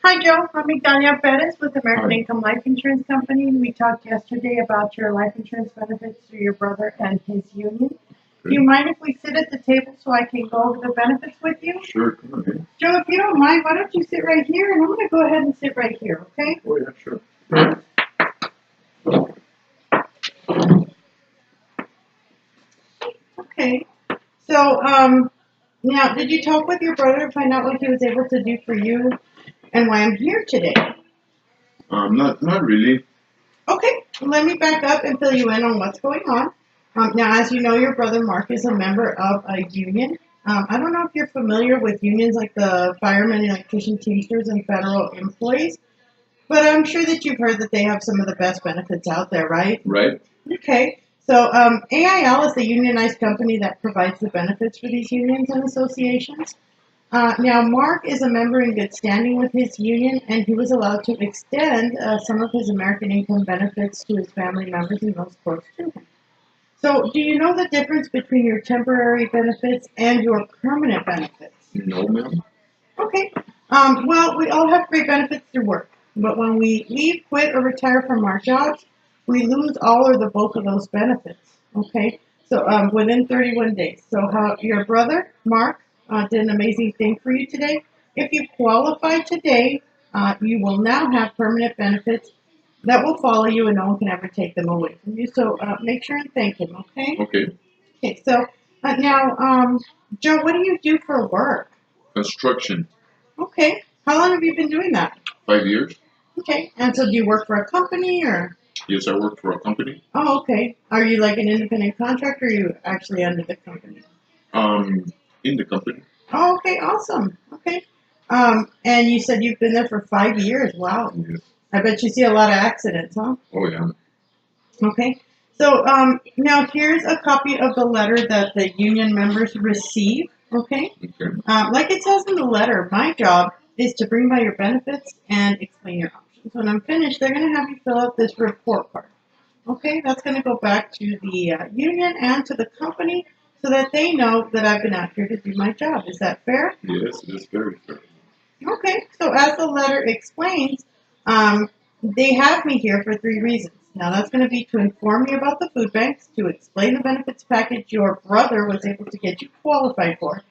Hi, Joe. I'm Migdalia Perez with American Income Life Insurance Company. We talked yesterday about your life insurance benefits to your brother and his union. Do you mind if we sit at the table so I can go over the benefits with you? Sure, come on in. Joe, if you don't mind, why don't you sit right here, and I'm going to go ahead and sit right here, okay? Oh, yeah, sure. Okay. So, now, did you talk with your brother to find out what he was able to do for you and why I'm here today? Not really. Okay, let me back up and fill you in on what's going on. Now, as you know, your brother Mark is a member of a union. I don't know if you're familiar with unions like the firemen, electrician, teamsters, and federal employees, but I'm sure that you've heard that they have some of the best benefits out there, right? Right? Okay, so AIL is the unionized company that provides the benefits for these unions and associations. Now, Mark is a member in good standing with his union, and he was allowed to extend some of his American income benefits to his family members and those close to him. So, do you know the difference between your temporary benefits and your permanent benefits? No, ma'am. Okay. Well, we all have great benefits through work, but when we leave, quit, or retire from our jobs, we lose all or the bulk of those benefits. Okay. So within 31 days. So how your brother Mark did an amazing thing for you today. If you qualify today, you will now have permanent benefits that will follow you, and no one can ever take them away from you. So make sure and thank him. Okay. Okay. Okay. So now, Joe, what do you do for work? Construction. Okay. How long have you been doing that? 5 years. Okay. And so do you work for a company or? Yes, I work for a company. Oh, okay. Are you like an independent contractor or are you actually under the company? In the company. Oh, okay. Awesome. Okay. And you said you've been there for 5 years. Wow. Yes. I bet you see a lot of accidents, huh? Oh, yeah. Okay. So now here's a copy of the letter that the union members receive. Okay. Okay. Like it says in the letter, my job is to bring by your benefits and explain your options. When I'm finished, they're going to have you fill out this report card. Okay, that's going to go back to the union and to the company so that they know that I've been out here to do my job. Is that fair? Yes, it is very fair. Okay, so as the letter explains, they have me here for 3 reasons. Now, that's going to be to inform you about the food banks, to explain the benefits package your brother was able to get you qualified for,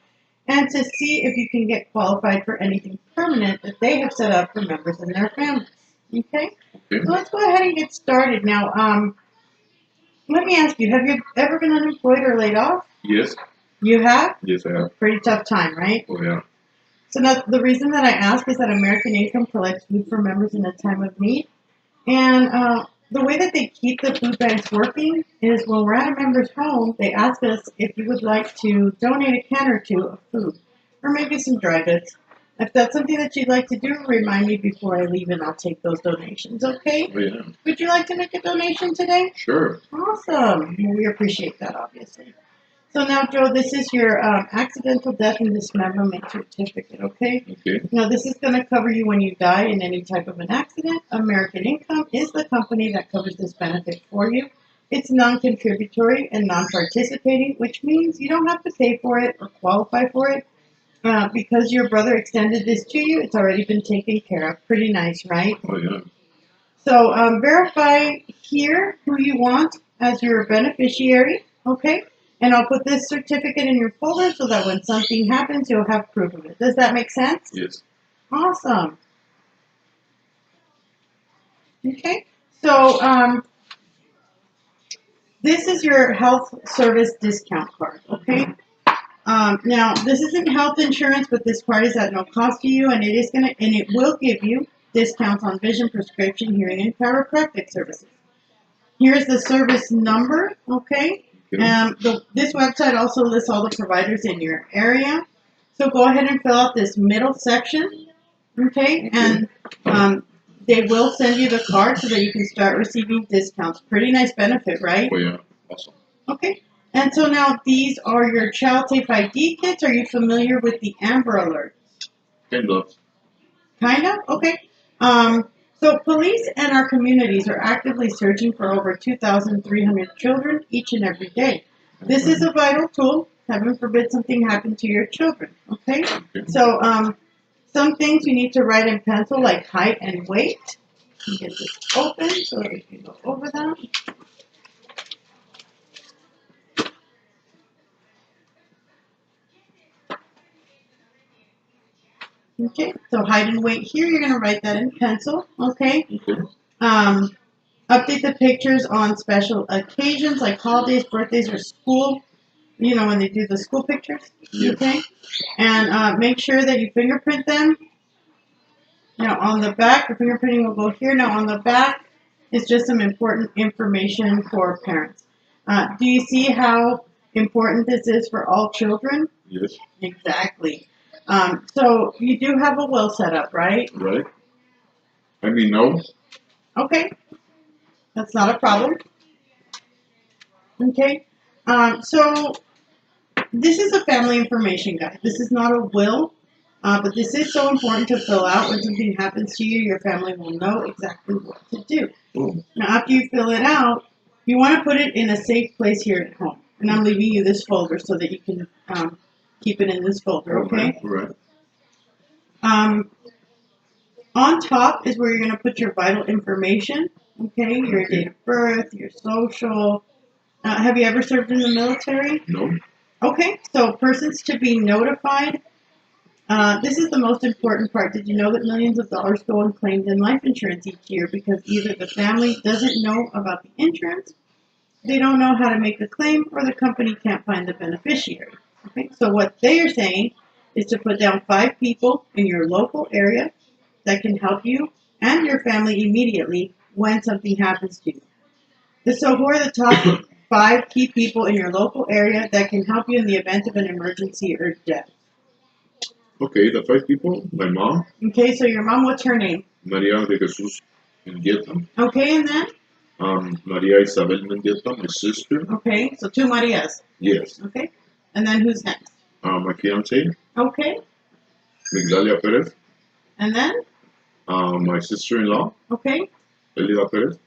and to see if you can get qualified for anything permanent that they have set up for members in their families. Okay? Okay. So let's go ahead and get started. Now, let me ask you, have you ever been unemployed or laid off? Yes. You have? Yes, I have. Pretty tough time, right? Oh, yeah. So now the reason that I ask is that American Income collects food for members in a time of need. And the way that they keep the food banks working is when we're at a member's home, they ask us if you would like to donate a can or two of food, or maybe some dry goods. If that's something that you'd like to do, remind me before I leave and I'll take those donations, okay? Oh, yeah. Would you like to make a donation today? Sure. Awesome. Well, we appreciate that, obviously. So now, Joe, this is your accidental death and dismemberment certificate, okay? Okay. Now, this is going to cover you when you die in any type of an accident. American Income is the company that covers this benefit for you. It's non-contributory and non-participating, which means you don't have to pay for it or qualify for it. Because your brother extended this to you, it's already been taken care of. Pretty nice, right? Oh, yeah. So verify here who you want as your beneficiary, okay? And I'll put this certificate in your folder so that when something happens, you'll have proof of it. Does that make sense? Yes. Awesome. Okay, so this is your health service discount card, okay? Now, this isn't health insurance, but this card is at no cost to you, and it will give you discounts on vision, prescription, hearing, and chiropractic services. Here's the service number, okay? Okay. This website also lists all the providers in your area. So go ahead and fill out this middle section, okay? And they will send you the card so that you can start receiving discounts. Pretty nice benefit, right? Oh, yeah. Awesome. Okay. And so now these are your child safe ID kits. Are you familiar with the Amber Alert? Kind of. Kind of? Okay. So police and our communities are actively searching for over 2,300 children each and every day. This is a vital tool. Heaven forbid something happened to your children. Okay? Okay. So some things you need to write in pencil, like height and weight. You get this open so that we can go over that. Okay, so height and weight here, you're going to write that in pencil, okay? Okay. Update the pictures on special occasions like holidays, birthdays, or school, you know, when they do the school pictures, Yes. okay? And make sure that you fingerprint them. Now on the back, the fingerprinting will go here. Now on the back is just some important information for parents. Do you see how important this is for all children? Yes. Exactly. So you do have a will set up, right? Right. I mean, no. Okay. That's not a problem. Okay. So this is a family information guide. This is not a will, but this is so important to fill out. When something happens to you, your family will know exactly what to do. Oh. Now, after you fill it out, you want to put it in a safe place here at home. And I'm leaving you this folder so that you can keep it in this folder, okay? Right. On top is where you're going to put your vital information, okay? Your date of birth, your social. Have you ever served in the military? No. Okay, so persons to be notified. This is the most important part. Did you know that millions of dollars go unclaimed in life insurance each year because either the family doesn't know about the insurance, they don't know how to make the claim, or the company can't find the beneficiary? Okay, so what they are saying is to put down 5 people in your local area that can help you and your family immediately when something happens to you. So who are the top 5 key people in your local area that can help you in the event of an emergency or death? Okay, the 5 people. My mom, Okay, so your mom, what's her name? Maria de Jesus Mendieta. Okay, and then? Maria Isabel Mendieta, my sister. Okay, so 2 Marias. Yes. Okay, and then who's next? My fiance, Okay, Migdalia Perez. and then? My sister-in-law, Okay, Elida Perez.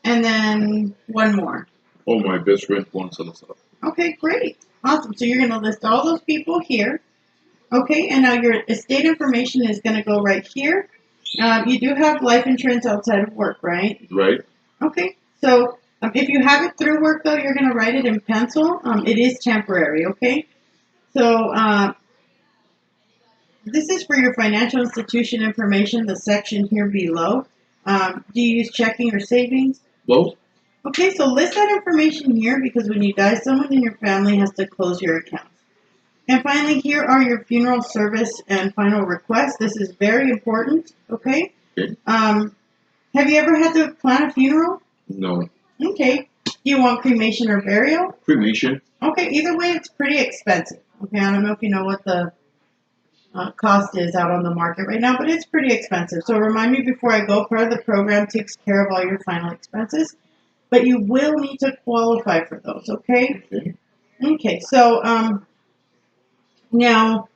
and then one more. Oh, my best friend, Juan Salazar. Okay, great. Awesome. So you're going to list all those people here. Okay, and now your estate information is going to go right here. You do have life insurance outside of work, right? Right. Okay, so if you have it through work, though, you're going to write it in pencil. It is temporary, okay? So this is for your financial institution information, the section here below. Do you use checking or savings? Well, Okay, so list that information here because when you die, someone in your family has to close your accounts. And finally, here are your funeral service and final requests. This is very important, okay? Okay. Have you ever had to plan a funeral? no. Okay. Do you want cremation or burial? Cremation. Okay, either way, it's pretty expensive. Okay, I don't know if you know what the cost is out on the market right now, but it's pretty expensive. So remind me before I go, part of the program takes care of all your final expenses, but you will need to qualify for those, okay? Okay. Okay, so now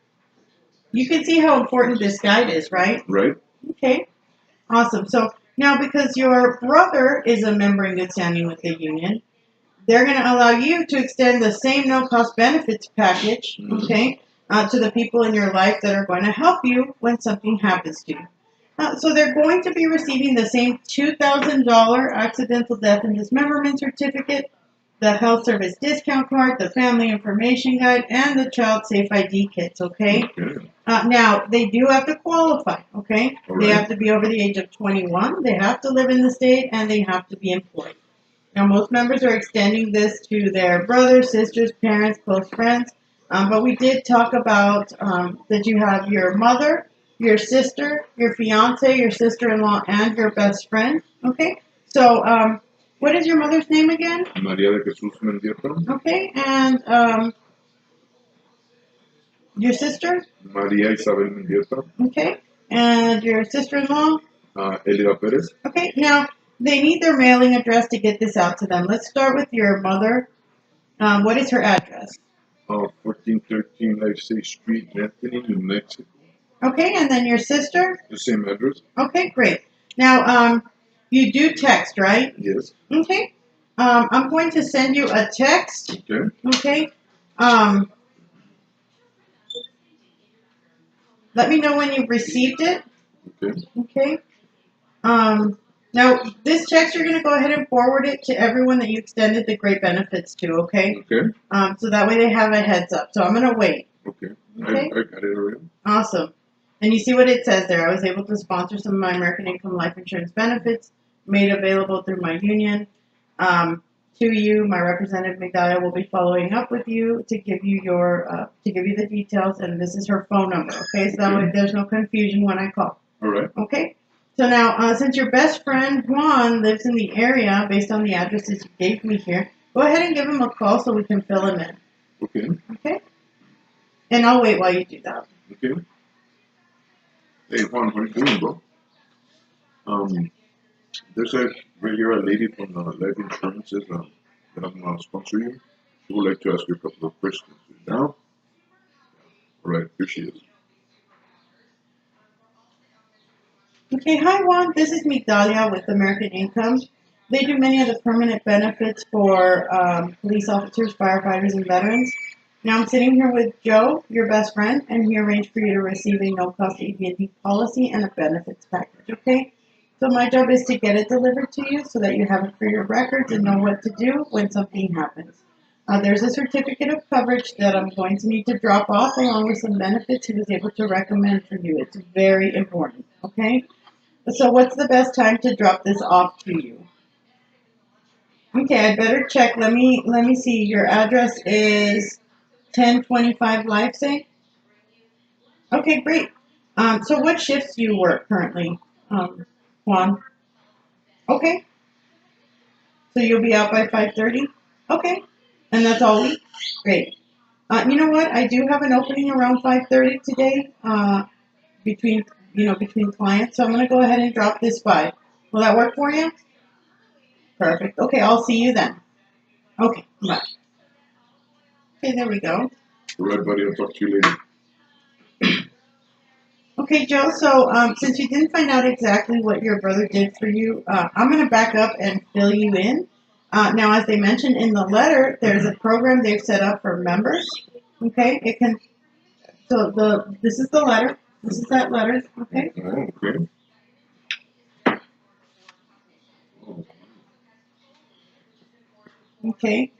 you can see how important this guide is, right? Right. Okay, awesome. So now because your brother is a member in good standing with the union, they're going to allow you to extend the same no-cost benefits package, okay, to the people in your life that are going to help you when something happens to you. So they're going to be receiving the same $2,000 accidental death and dismemberment certificate, the health service discount card, the family information guide, and the child safe ID kits, okay? Okay. Now, they do have to qualify, okay? All They right. have to be over the age of 21, they have to live in the state, and they have to be employed. Now, most members are extending this to their brothers, sisters, parents, close friends, but we did talk about that you have your mother, your sister, your fiance, your sister-in-law, and your best friend, okay? So, what is your mother's name again? Maria de Jesus Mendieta. Okay, and your sister? Maria Isabel Mendieta. Okay, and your sister-in-law? Elida Perez. Okay, now they need their mailing address to get this out to them. Let's start with your mother. What is her address? 1413 Lifesay Street, Anthony, New Mexico. Okay, and then your sister? The same address? Okay, great. Now, you do text, right? Yes. Okay. I'm going to send you a text. Okay. Okay. Let me know when you've received it. Okay. Okay. Now, this text, you're going to go ahead and forward it to everyone that you extended the great benefits to, okay? Okay. So that way they have a heads up. So I'm going to wait. Okay. Okay. I got it already. Awesome. And you see what it says there. I was able to sponsor some of my American Income life insurance benefits made available through my union. To you, my representative Migdalia will be following up with you to give you the details, and this is her phone number. Okay, so that way there's no confusion when I call. All right. Okay. So now, since your best friend Juan lives in the area, based on the addresses you gave me here, go ahead and give him a call so we can fill him in. Okay. Okay. And I'll wait while you do that. Okay. Hey Juan, how you doing, bro? There's right here a lady from Life Insurances that I'm gonna sponsor you. She would like to ask you a couple of questions. You down? All right, here she is. Okay, hi Juan. This is Migdalia with American Income. They do many of the permanent benefits for police officers, firefighters, and veterans. Now I'm sitting here with Joe, your best friend, and he arranged for you to receive a no-cost AT&T policy and a benefits package. Okay, so my job is to get it delivered to you so that you have it for your records and know what to do when something happens. There's a certificate of coverage that I'm going to need to drop off along with some benefits he was able to recommend for you. It's very important. Okay. So what's the best time to drop this off to you? Okay, I better check. Let me see. Your address is 1025 Livesay. Okay, great. So what shifts do you work currently, Juan? Okay, so you'll be out by 5:30. Okay, and that's all week. Great. You know what? I do have an opening around 5:30 today. Between clients. So I'm gonna go ahead and drop this by. Will that work for you? Perfect. Okay, I'll see you then. Okay, bye. Okay, there we go. All right, buddy. I'll talk to you later. Okay, Joe, so since you didn't find out exactly what your brother did for you, I'm going to back up and fill you in. Now, as they mentioned in the letter, there's a program they've set up for members. Okay, this is the letter. This is that letter. Okay. Oh, okay. Oh, Okay.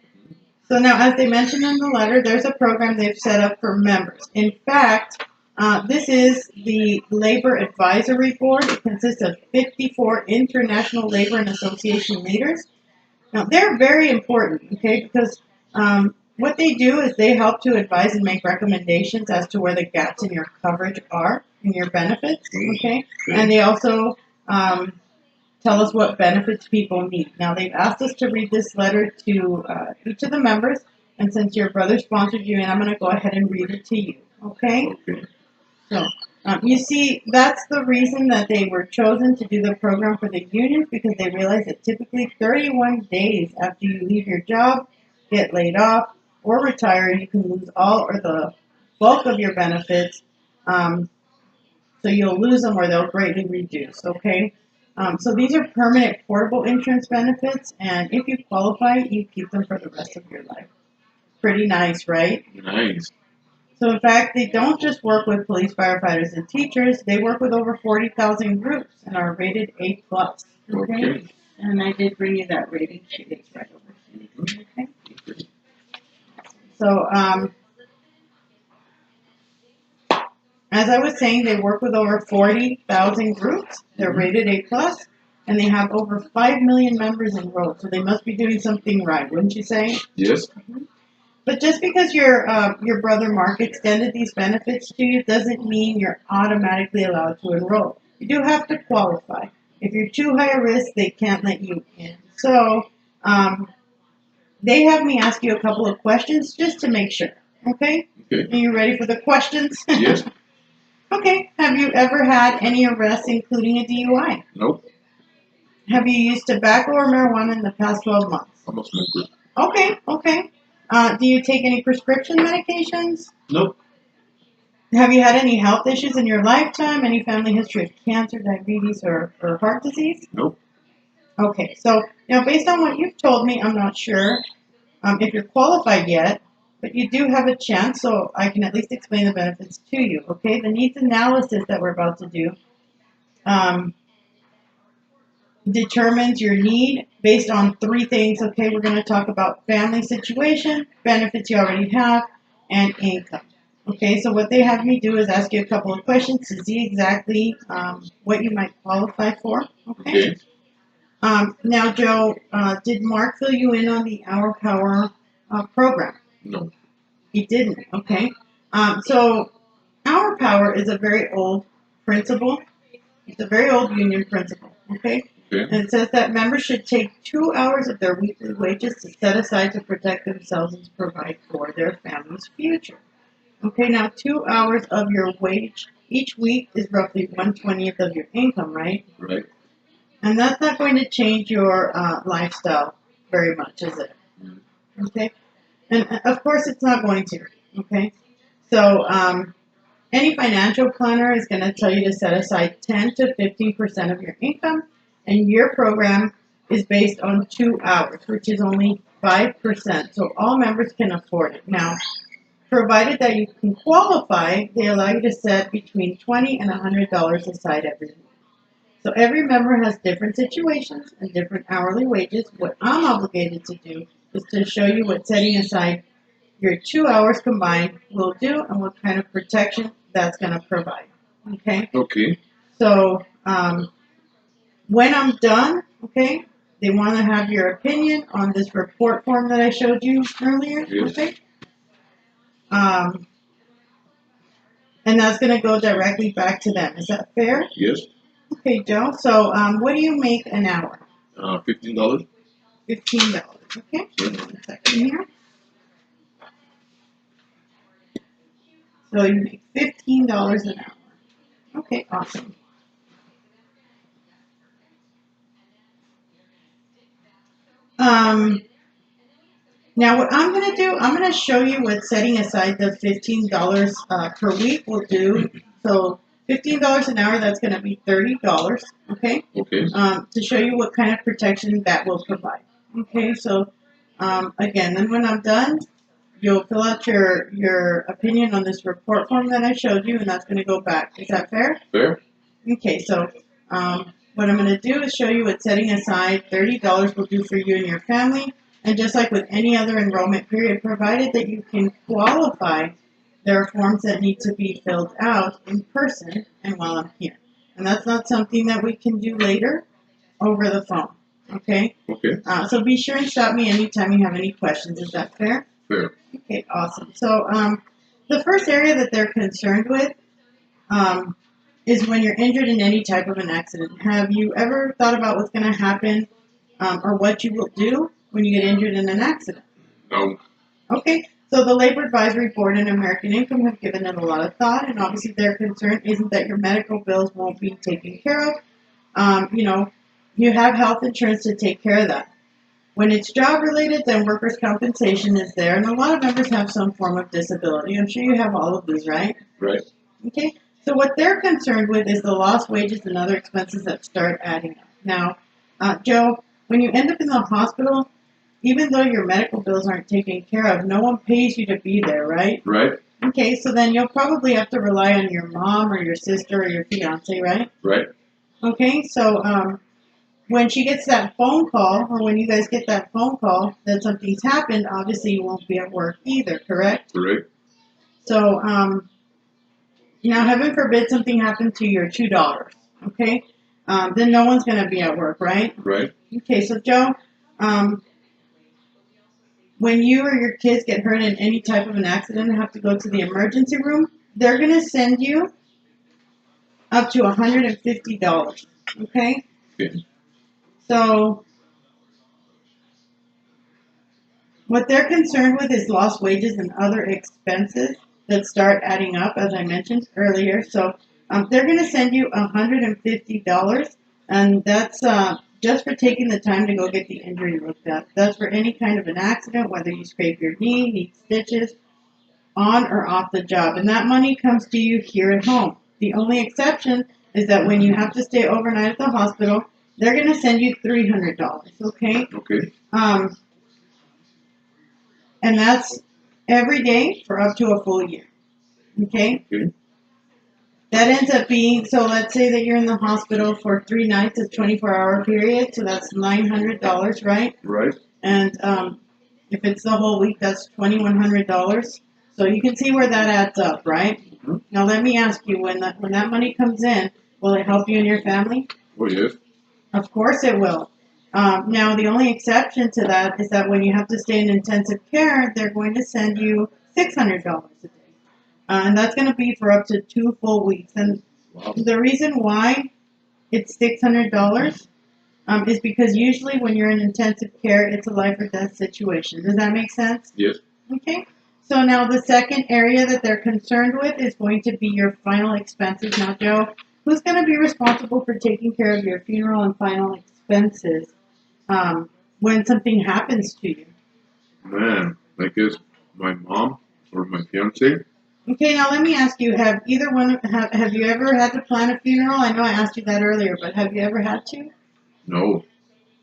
So now, as they mentioned in the letter, there's a program they've set up for members. In fact, this is the Labor Advisory Board. It consists of 54 international labor and association leaders. Now, they're very important, okay, because what they do is they help to advise and make recommendations as to where the gaps in your coverage are, in your benefits, okay? And they also tell us what benefits people need. Now, they've asked us to read this letter to each of the members, and since your brother sponsored you, and I'm going to go ahead and read it to you, okay? okay. So, you see, that's the reason that they were chosen to do the program for the unions, because they realize that typically 31 days after you leave your job, get laid off, or retire, you can lose all or the bulk of your benefits. So you'll lose them or they'll greatly reduce, okay? So these are permanent portable insurance benefits, and if you qualify, you keep them for the rest of your life. Pretty nice, right? Nice. So in fact, they don't just work with police, firefighters, and teachers. They work with over 40,000 groups and are rated A+. Okay? And I did bring you that rating sheet. It's right over here. Okay? So, as I was saying, they work with over 40,000 groups. They're rated A+, and they have over 5 million members enrolled. So they must be doing something right, wouldn't you say? Yes. But just because your brother Mark extended these benefits to you doesn't mean you're automatically allowed to enroll. You do have to qualify. If you're too high a risk, they can't let you in. So they have me ask you a couple of questions just to make sure. Okay? Okay. Are you ready for the questions? Yes. Okay. Have you ever had any arrests, including a DUI? Nope. Have you used tobacco or marijuana in the past 12 months? I'm a smoker. Okay. Do you take any prescription medications? Nope. Have you had any health issues in your lifetime? Any family history of cancer, diabetes, or heart disease? Nope. Okay, so now based on what you've told me, I'm not sure if you're qualified yet, but you do have a chance, so I can at least explain the benefits to you, okay? The needs analysis that we're about to do determines your need based on three things, okay? We're going to talk about family situation, benefits you already have, and income. Okay, so what they have me do is ask you a couple of questions to see exactly what you might qualify for, okay? Okay. Now, Joe, did Mark fill you in on the Our Power program? No. He didn't, okay? So Our Power is a very old principle. It's a very old union principle, okay? Okay. And it says that members should take 2 hours of their weekly wages to set aside to protect themselves and to provide for their family's future. Okay, now 2 hours of your wage each week is roughly 1/20th of your income, right? Right. And that's not going to change your lifestyle very much, is it? Mm. Okay? And of course, it's not going to. Okay? So, any financial planner is going to tell you to set aside 10 to 15% of your income, and your program is based on 2 hours, which is only 5%. So, all members can afford it. Now, provided that you can qualify, they allow you to set between $20 and $100 aside every week. So every member has different situations and different hourly wages. What I'm obligated to do is to show you what setting aside your 2 hours combined will do and what kind of protection that's going to provide. Okay? Okay. So when I'm done, okay, they want to have your opinion on this report form that I showed you earlier. Yes. Okay? And that's going to go directly back to them. Is that fair? Yes. Okay, Joe. So what do you make an hour? $15. $15. Okay. Yes. One second here. So you make $15 an hour. Okay, awesome. Now what I'm going to do, I'm going to show you what setting aside the $15 per week will do. So $15 an hour, that's going to be $30. Okay. Okay. To show you what kind of protection that will provide. Okay, so again, then when I'm done, you'll fill out your opinion on this report form that I showed you, and that's going to go back. Is that fair? Fair. Okay, so what I'm going to do is show you what setting aside $30 will do for you and your family. And just like with any other enrollment period, provided that you can qualify, there are forms that need to be filled out in person and while I'm here. And that's not something that we can do later over the phone. Okay? Okay. So be sure and stop me anytime you have any questions. Is that fair? Fair. Okay, awesome. So the first area that they're concerned with is when you're injured in any type of an accident. Have you ever thought about what's going to happen or what you will do when you get injured in an accident? No. Okay, so the Labor Advisory Board and American Income have given it a lot of thought, and obviously their concern isn't that your medical bills won't be taken care of. You have health insurance to take care of that. When it's job related, then workers' compensation is there, and a lot of members have some form of disability. I'm sure you have all of these, right? Right. Okay, so what they're concerned with is the lost wages and other expenses that start adding up. Now, Joe, when you end up in the hospital, even though your medical bills aren't taken care of, no one pays you to be there, right? Right. Okay, so then you'll probably have to rely on your mom or your sister or your fiance, right? Right. Okay, so when she gets that phone call, or when you guys get that phone call that something's happened, obviously you won't be at work either, correct? Correct. So, now heaven forbid something happened to your $2, okay? Then no one's going to be at work, right? Right. Okay, so Joe, when you or your kids get hurt in any type of an accident and have to go to the emergency room, they're going to send you up to $150, okay? Okay. So what they're concerned with is lost wages and other expenses that start adding up, as I mentioned earlier. So they're going to send you $150, and that's just for taking the time to go get the injury looked at. That's for any kind of an accident, whether you scrape your knee, need stitches, on or off the job. And that money comes to you here at home. The only exception is that when you have to stay overnight at the hospital, they're going to send you $300, okay? Okay. And that's every day for up to a full year. Okay? Okay. That ends up being, so let's say that you're in the hospital for 3 nights, a 24-hour period, so that's $900, right? Right. And if it's the whole week, that's $2,100. So you can see where that adds up, right? Mm-hmm. Now let me ask you, when that money comes in, will it help you and your family? Oh, yes. Of course it will. Now the only exception to that is that when you have to stay in intensive care, they're going to send you $600 a day. And that's going to be for up to 2 full weeks. And Wow. the reason why it's $600 is because usually when you're in intensive care, it's a life or death situation. Does that make sense? Yes. Okay. So now the second area that they're concerned with is going to be your final expenses. Now, Joe, who's going to be responsible for taking care of your funeral and final expenses when something happens to you? Man, I guess my mom or my fiance. Okay, now let me ask you, have you ever had to plan a funeral? I know I asked you that earlier, but have you ever had to? No.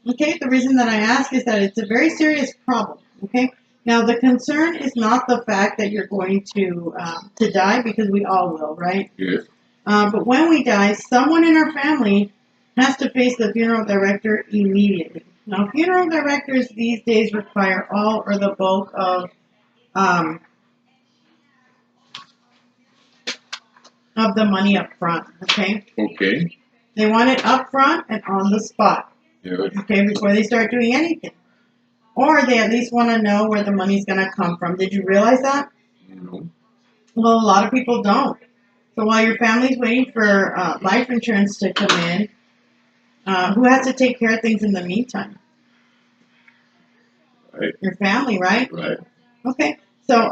Okay, the reason that I ask is that it's a very serious problem. Okay, now the concern is not the fact that you're going to die, because we all will, right? Yes. But when we die, someone in our family has to face the funeral director immediately. Now, funeral directors these days require all or the bulk of the money up front. Okay, Okay. they want it up front and on the spot. Yes. Okay, before they start doing anything. Or they at least want to know where the money's going to come from. Did you realize that? No. Well, a lot of people don't. So while your family's waiting for life insurance to come in, who has to take care of things in the meantime? Right. Your family, right? Right. Okay. So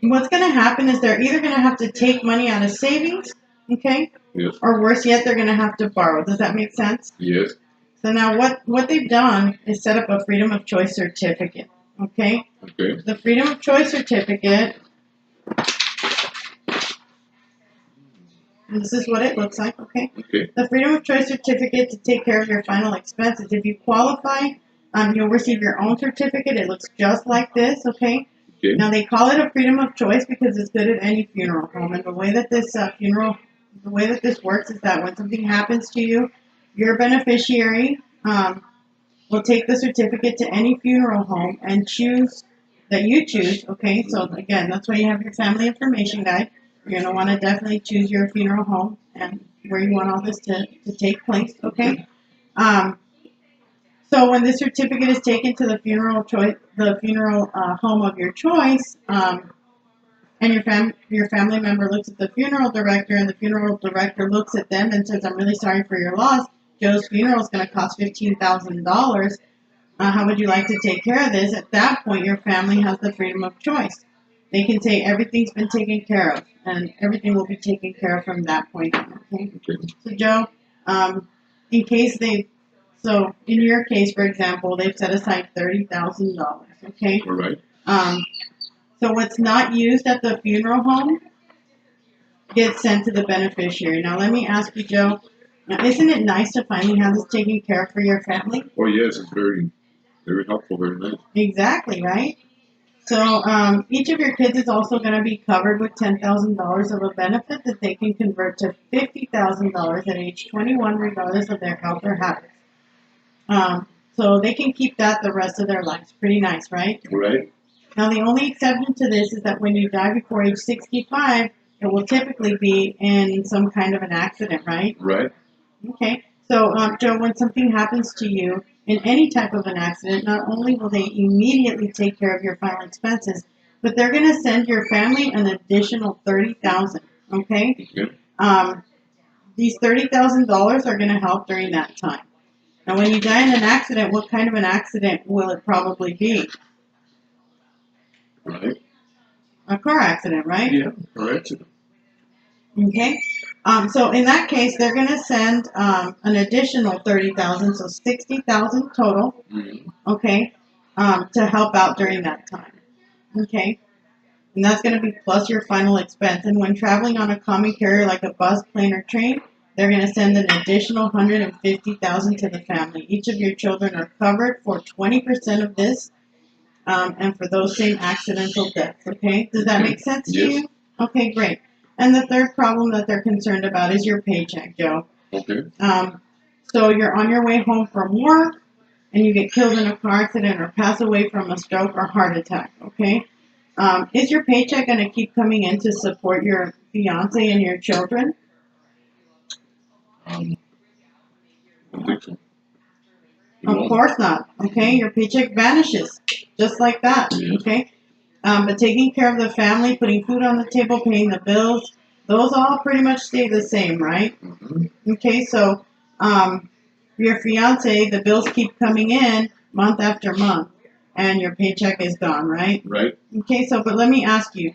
what's going to happen is they're either going to have to take money out of savings, okay? Yes. Or worse yet, they're going to have to borrow. Does that make sense? Yes. So now what they've done is set up a freedom of choice certificate, okay? Okay. The freedom of choice certificate, this is what it looks like, okay? Okay. The freedom of choice certificate to take care of your final expenses. If you qualify, you'll receive your own certificate. It looks just like this, okay? Okay. Now they call it a freedom of choice because it's good at any funeral home. And the way that this works is that when something happens to you, your beneficiary will take the certificate to any funeral home and choose that you choose. Okay, so again, that's why you have your family information guide. You're going to want to definitely choose your funeral home and where you want all this to take place. Okay. So when this certificate is taken to the funeral home of your choice, and your family member looks at the funeral director, and the funeral director looks at them and says, "I'm really sorry for your loss. Joe's funeral is going to cost $15,000. How would you like to take care of this?" At that point, your family has the freedom of choice. They can say everything's been taken care of, and everything will be taken care of from that point on. Okay. Okay. So Joe, in your case, for example, they've set aside $30,000. Okay. All right. So what's not used at the funeral home gets sent to the beneficiary. Now let me ask you, Joe. Now, isn't it nice to finally have this taken care of for your family? Oh, yes. It's very, very helpful. Very nice. Exactly, right? So each of your kids is also going to be covered with $10,000 of a benefit that they can convert to $50,000 at age 21, regardless of their health or habits. So they can keep that the rest of their lives. Pretty nice, right? Right. Now, the only exception to this is that when you die before age 65, it will typically be in some kind of an accident, right? Right. Okay. So, Joe, when something happens to you in any type of an accident, not only will they immediately take care of your final expenses, but they're going to send your family an additional $30,000. Okay. Okay. These $30,000 are going to help during that time. Now, when you die in an accident, what kind of an accident will it probably be? Right. A car accident, right? Yeah. Correct. Okay. So in that case, they're going to send an additional $30,000, so $60,000 total. Mm-hmm. Okay. To help out during that time. Okay. And that's going to be plus your final expense. And when traveling on a common carrier like a bus, plane, or train, They're going to send an additional $150,000 to the family. Each of your children are covered for 20% of this, and for those same accidental deaths. Okay, does that make sense to Yes. you? Okay, great. And the third problem that they're concerned about is your paycheck, Joe. Okay. So you're on your way home from work, and you get killed in a car accident or pass away from a stroke or heart attack. Okay, is your paycheck going to keep coming in to support your fiance and your children? I don't think so. It Of won't. course not. Okay, your paycheck vanishes just like that. Yes. Okay, but taking care of the family, putting food on the table, paying the bills, those all pretty much stay the same, right? Mm-hmm. Okay, so your fiance, the bills keep coming in month after month, and your paycheck is gone, right? Right? Okay, so but let me ask you,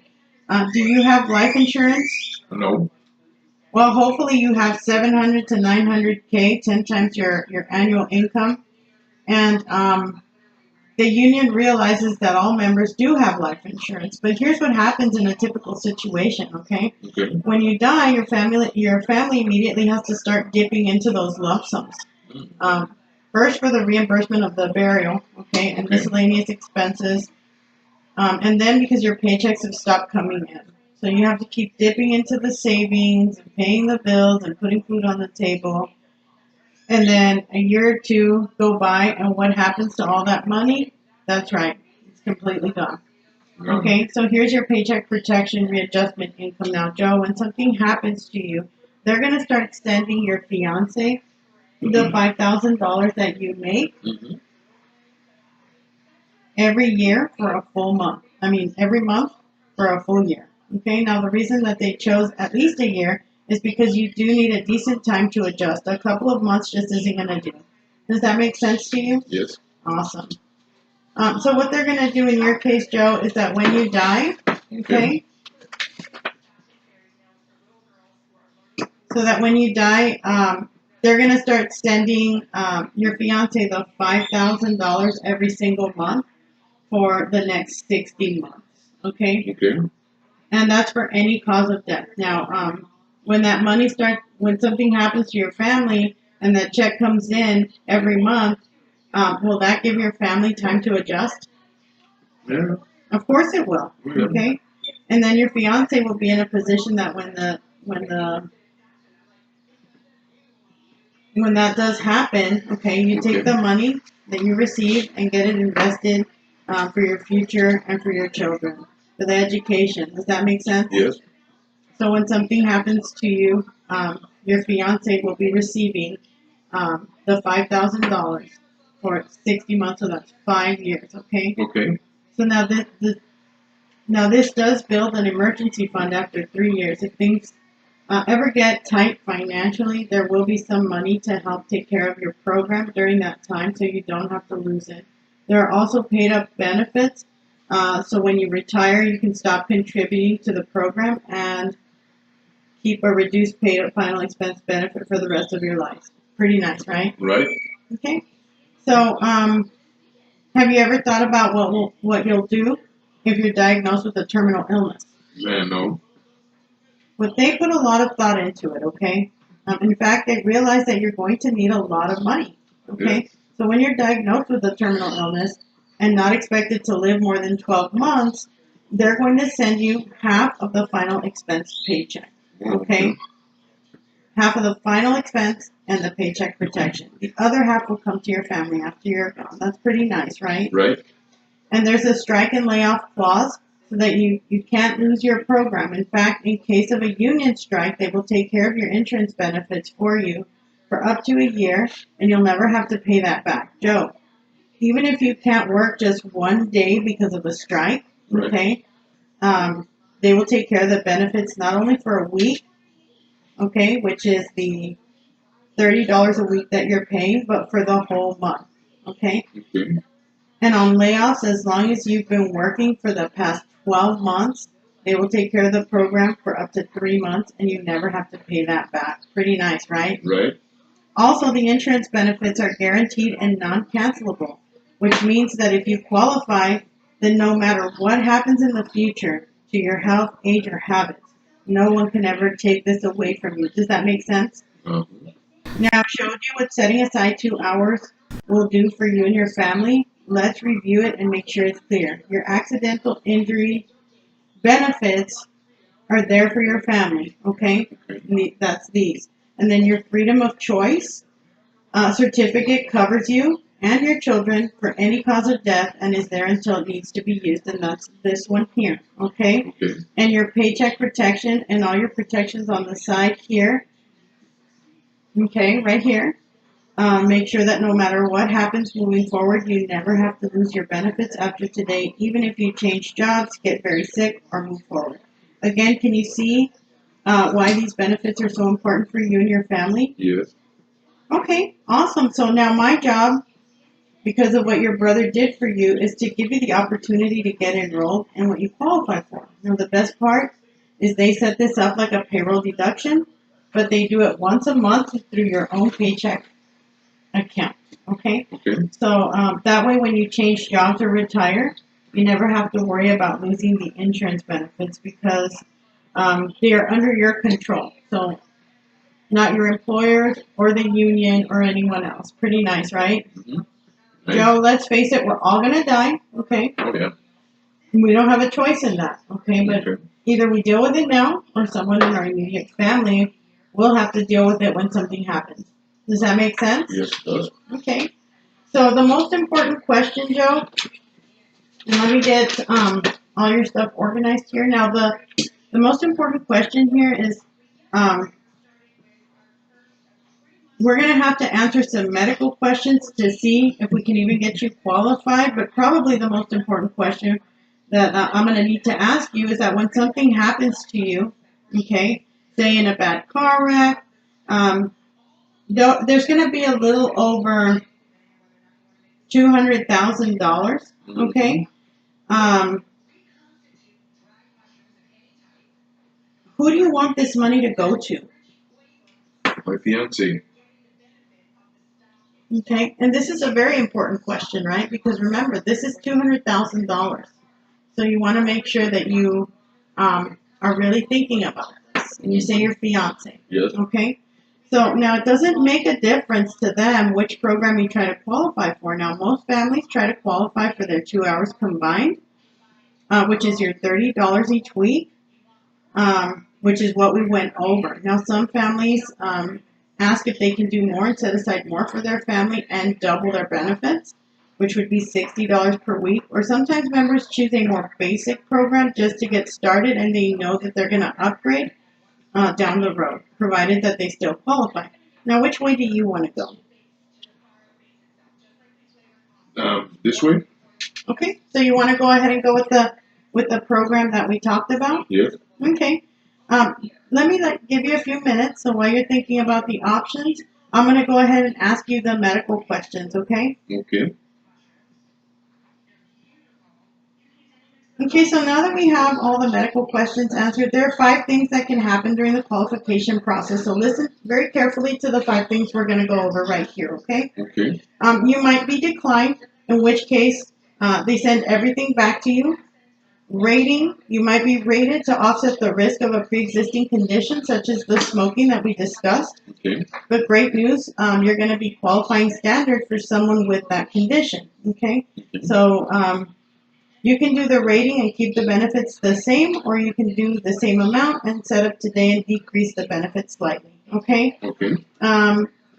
do you have life insurance? No. Well, hopefully you have 700 to 900K, 10 times your annual income. And the union realizes that all members do have life insurance. But here's what happens in a typical situation, okay? Okay. When you die, your family immediately has to start dipping into those lump sums. First for the reimbursement of the burial, okay, and Okay. miscellaneous expenses. And then because your paychecks have stopped coming in. So you have to keep dipping into the savings and paying the bills and putting food on the table. And then a year or two go by, and what happens to all that money? That's right, it's completely gone. No. Okay, so here's your paycheck protection readjustment income now, Joe. When something happens to you, they're going to start sending your fiance the $5,000 that you make Mm-hmm. every year for a full month. I mean, every month for a full year. Okay, now the reason that they chose at least a year is because you do need a decent time to adjust. A couple of months just isn't going to do. Does that make sense to you? Yes. Awesome. So what they're going to do in your case, Joe, is that when you die, okay, so that when you die, they're going to start sending your fiance the $5,000 every single month for the next 60 months. Okay, Okay. and that's for any cause of death. Now, when that money starts, when something happens to your family and that check comes in every month, will that give your family time to adjust? Yeah. Of course it will. Yeah. Okay, and then your fiance will be in a position that when that does happen, okay, you take the money that you receive and get it invested for your future and for your children, for the education. Does that make sense? Yes. So when something happens to you, your fiance will be receiving the $5,000 for 60 months, so that's 5 years, okay? Okay. So now this does build an emergency fund after 3 years. If things ever get tight financially, there will be some money to help take care of your program during that time so you don't have to lose it. There are also paid up benefits. So when you retire, you can stop contributing to the program and keep a reduced paid up final expense benefit for the rest of your life. Pretty nice, right? Right. Okay. So, have you ever thought about what you'll do if you're diagnosed with a terminal illness? Yeah. No. But they put a lot of thought into it, okay? In fact, they realize that you're going to need a lot of money, okay? So when you're diagnosed with a terminal illness and not expected to live more than 12 months, they're going to send you half of the final expense paycheck, okay? Half of the final expense and the paycheck protection. The other half will come to your family after you're gone. That's pretty nice, right? Right. And there's a strike and layoff clause so that you can't lose your program. In fact, in case of a union strike, they will take care of your insurance benefits for you for up to a year, and you'll never have to pay that back. Joe, even if you can't work just one day because of a strike, okay, they will take care of the benefits not only for a week, okay, which is the $30 a week that you're paying, but for the whole month, okay? Okay. And on layoffs, as long as you've been working for the past 12 months, they will take care of the program for up to 3 months, and you never have to pay that back. Pretty nice, right? Right. Also, the insurance benefits are guaranteed and non-cancelable, which means that if you qualify, then no matter what happens in the future to your health, age, or habits, no one can ever take this away from you. Does that make sense? Uh-huh. Now, I've showed you what setting aside 2 hours will do for you and your family. Let's review it and make sure it's clear. Your accidental injury benefits are there for your family, okay? That's these. And then your freedom of choice certificate covers you and your children for any cause of death and is there until it needs to be used, and that's this one here, okay? Okay. And your paycheck protection and all your protections on the side here, okay, right here. Make sure that no matter what happens moving forward, you never have to lose your benefits after today, even if you change jobs, get very sick, or move forward. Again, can you see why these benefits are so important for you and your family? Yes. Okay, awesome. So now my job, because of what your brother did for you, is to give you the opportunity to get enrolled in what you qualify for. Now, the best part is they set this up like a payroll deduction, but they do it once a month through your own paycheck account. Okay? Okay. So that way, when you change jobs or retire, you never have to worry about losing the insurance benefits because they are under your control. So not your employers or the union or anyone else. Pretty nice, right? Mm-hmm. Joe, let's face it, we're all going to die, okay? Oh, yeah. We don't have a choice in that, okay? But Okay. either we deal with it now or someone in our immediate family will have to deal with it when something happens. Does that make sense? Yes, it does. Okay. So the most important question, Joe, and let me get all your stuff organized here. Now, the most important question here is we're going to have to answer some medical questions to see if we can even get you qualified, but probably the most important question that I'm going to need to ask you is that when something happens to you, okay, say in a bad car wreck, there's going to be a little over $200,000, okay? Who do you want this money to go to? My fiance. Okay, and this is a very important question, right? Because remember, this is $200,000. So you want to make sure that you are really thinking about this. And you say your fiance. Yes. Okay? So now it doesn't make a difference to them which program you try to qualify for. Now, most families try to qualify for their 2 hours combined, which is your $30 each week, which is what we went over. Now, some families ask if they can do more and set aside more for their family and double their benefits, which would be $60 per week. Or sometimes members choose a more basic program just to get started and they know that they're going to upgrade down the road, provided that they still qualify. Now, which way do you want to go? This way? Okay, so you want to go ahead and go with the program that we talked about? Yes. Okay. Let me give you a few minutes. So while you're thinking about the options, I'm going to go ahead and ask you the medical questions, okay? Okay. Okay, so now that we have all the medical questions answered, there are 5 things that can happen during the qualification process. So listen very carefully to the 5 things we're going to go over right here, okay? Okay. You might be declined, in which case they send everything back to you. Rating, you might be rated to offset the risk of a pre-existing condition, such as the smoking that we discussed. Okay. But great news, you're going to be qualifying standard for someone with that condition, okay? So you can do the rating and keep the benefits the same, or you can do the same amount and set up today and decrease the benefits slightly, okay? Okay.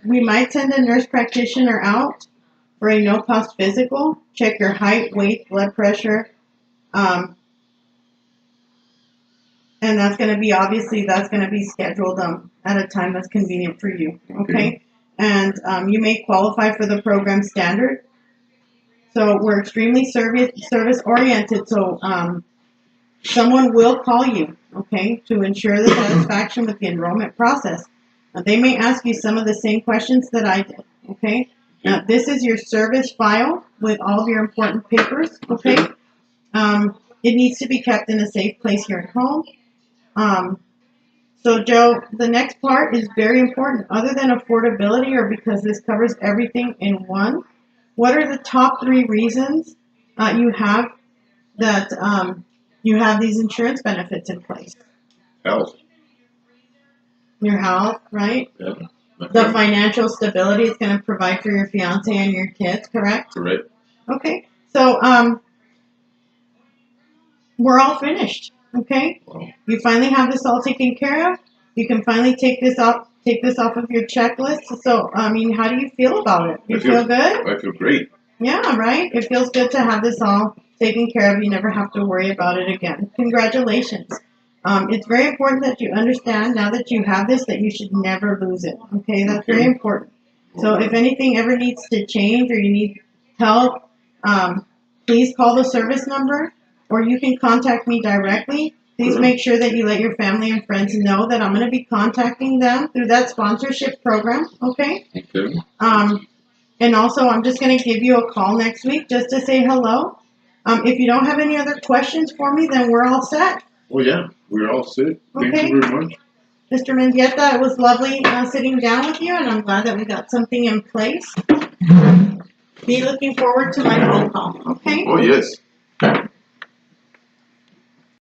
We might send a nurse practitioner out for a no-cost physical, check your height, weight, blood pressure, and that's going to be, obviously, that's going to be scheduled at a time that's convenient for you, okay? And you may qualify for the program standard. So we're extremely service-oriented, so someone will call you, okay, to ensure the satisfaction with the enrollment process. They may ask you some of the same questions that I did, okay? Now, this is your service file with all of your important papers, okay? It needs to be kept in a safe place here at home. So, Joe, the next part is very important. Other than affordability, or because this covers everything in one, what are the top 3 reasons you have that you have these insurance benefits in place? Health. Your health, right? Yeah. the Okay. financial stability it's going to provide for your fiance and your kids, correct? Correct. Okay. So, we're all finished. Okay. Wow. You finally have this all taken care of. You can finally take this off of your checklist. So, I mean, how do you feel about it? You feel good? I feel great. Yeah, right? It feels good to have this all taken care of. You never have to worry about it again. Congratulations. It's very important that you understand now that you have this that you should never lose it. Okay, that's very important. So if anything ever needs to change or you need help, please call the service number or you can contact me directly. Please make sure that you let your family and friends know that I'm going to be contacting them through that sponsorship program. Okay? Okay. And also, I'm just going to give you a call next week just to say hello. If you don't have any other questions for me, then we're all set. Oh yeah, we're all set. Thank Okay. you very much. Mr. Mendieta, it was lovely sitting down with you, and I'm glad that we got something in place. Be looking forward to my phone call, okay? Oh yes.